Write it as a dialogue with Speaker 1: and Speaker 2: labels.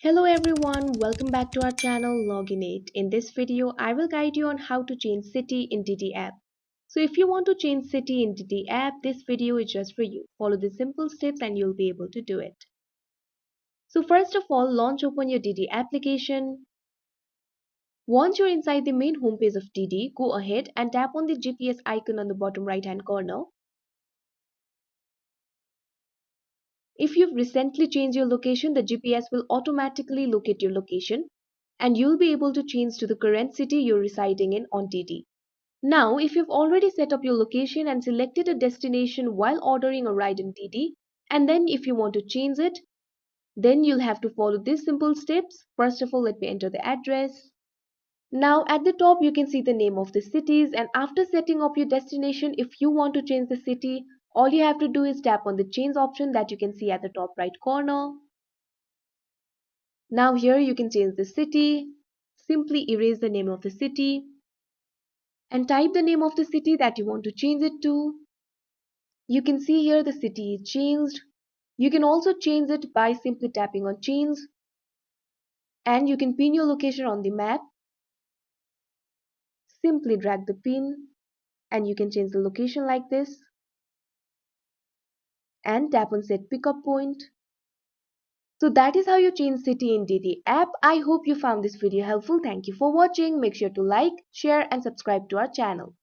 Speaker 1: Hello everyone, welcome back to our channel Login8. In this video, I will guide you on how to change city in DiDi app. So if you want to change city in DiDi app, this video is just for you. Follow the simple steps and you'll be able to do it. So first of all, open your DiDi application. Once you're inside the main homepage of DiDi, go ahead and tap on the GPS icon on the bottom right hand corner. If you've recently changed your location, the GPS will automatically locate your location and you'll be able to change to the current city you're residing in on DiDi. Now, if you've already set up your location and selected a destination while ordering a ride in DiDi, and then if you want to change it, then you'll have to follow these simple steps. First of all, let me enter the address. Now at the top you can see the name of the cities, and after setting up your destination, if you want to change the city, all you have to do is tap on the change option that you can see at the top right corner. Now here you can change the city. Simply erase the name of the city and type the name of the city that you want to change it to. You can see here the city is changed. You can also change it by simply tapping on change, and you can pin your location on the map. Simply drag the pin and you can change the location like this and tap on set pickup point. So that is how you change city in DiDi app. I hope you found this video helpful. Thank you for watching. Make sure to like, share and subscribe to our channel.